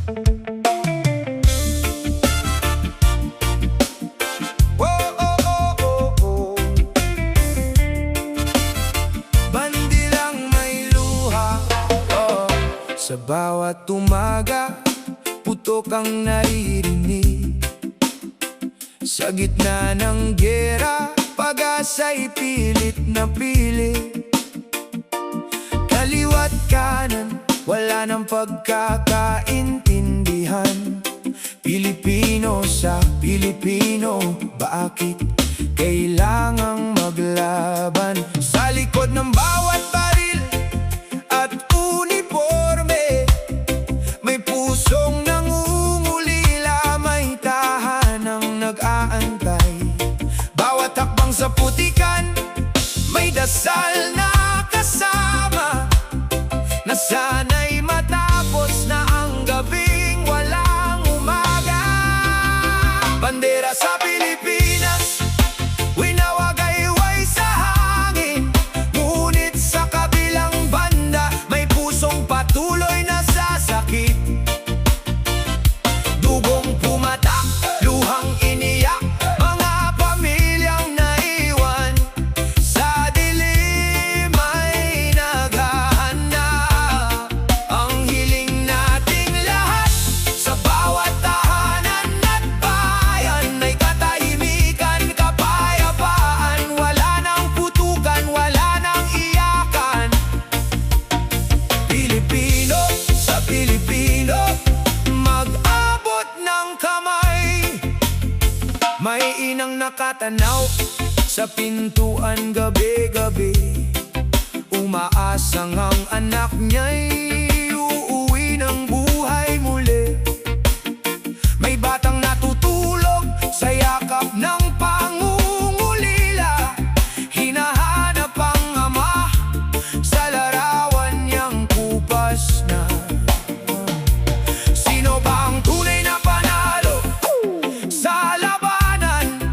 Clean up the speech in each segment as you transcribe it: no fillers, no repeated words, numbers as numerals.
Bandilang may luha, sa bawat umaga, putok ang naririnig. Sa gitna ng giyera, pag-asa'y pilit na pilit. Kaliwa't kanan, wala nang pagkakaintindihan. Pilipino sa Pilipino, bakit kailangang maglaban? Sa likod ng bawat baril at uniforme, may pusong nangungulila, may tahanang nag-aantay. Bawat hakbang sa putikan, may dasal na kasama, na sana'y matapos na ang gabing walang umaga. Bandera sa Pilipinas, winawagayway sa hangin, ngunit sa kabilang banda, may pusong patuloy na sasakit. Dugong pumatak, luhang iniyak, mga pamilyang naiwan. Sa dilim ay naghahanap, ang hiling nating lahat. Sa bawat tahanan at bayan, ay katahimikan, kapayapaan. Wala nang putukan, wala nang iyakan. Pilipino sa Pilipino, mag-abot ng kamay. May inang nakatanaw sa pintuan gabi-gabi, umaasang ang anak niya'y uuwi ng buhay muli. May batang natutulog sa yakap ng pangungulila, hinahanap ang ama sa larawan niyang kupas na. Sino ba ang tunay na panalo sa labanan,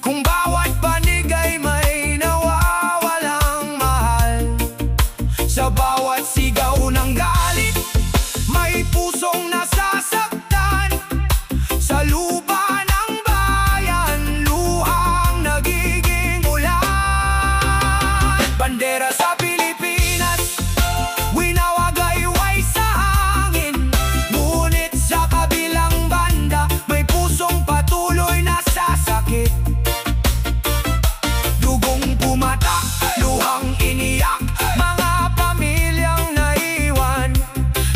kung bawat panig ay may nawawalang mahal? Sa bawat sigaw ng galit, may pusong nasasaktan. Sa lupa ng bayan, luhang nagiging ulan. Bandera sa Pilipinas, winawagayway sa hangin, ngunit sa kabilang banda, may pusong patuloy na sasakit. Dugong pumatak, luhang iniyak, mga pamilyang naiwan.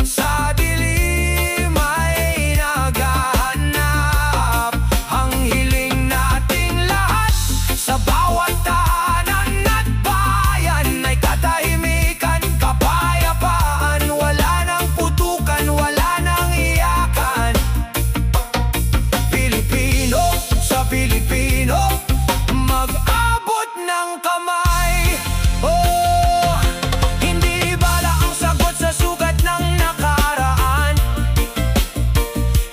Sa dilim ay naghahanap, ang hiling nating lahat. Sa bawat tahanan at bayan, ay katahimikan, kapayapaan. Wala nang putukan, wala nang iyakan. Pilipino sa Pilipino, mag-abot ng kamay. Oh, hindi bala ang sagot sa sugat ng nakaraan,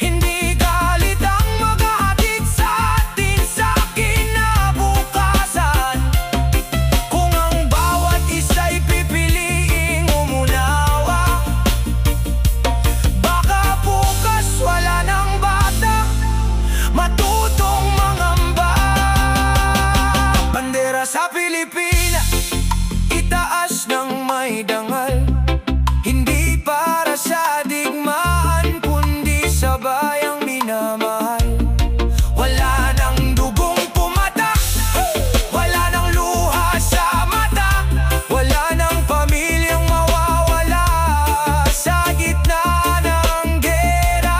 hindi galit ang maghahatid sa atin sa kinabukasan. Kung ang bawat isa'y pipiliing umunawa, baka bukas wala ng bata matutong mangamba. Bandera sa Pilipinas, itaas ng may dangal, hindi para sa digmaan, kundi sa bayang minamahal. Wala nang dugong pumatak, wala nang luha sa mata, wala nang pamilyang mawawala. Sa gitna ng giyera,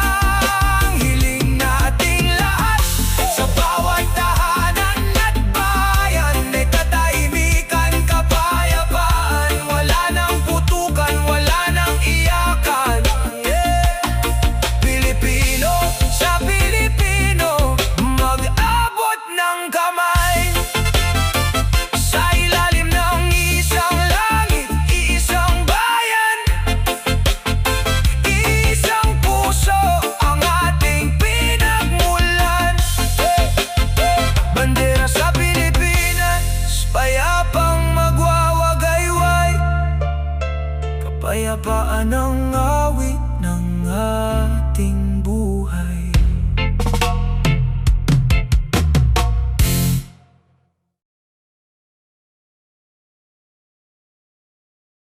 ang hiling nating lahat. Sa bawat tahanan at bayan, ay katahimikan, kapayapaan. Wala nang putukan, wala nang iyakan. Pilipino sa Pilipino, mag-abot ng kamay. Sa ilalim ng isang langit, iisang bayan, iisang puso ang ating pinagmulan. Bandera sa Pilipinas, payapang magwawagayway, kapayapaan ang awit ng tangha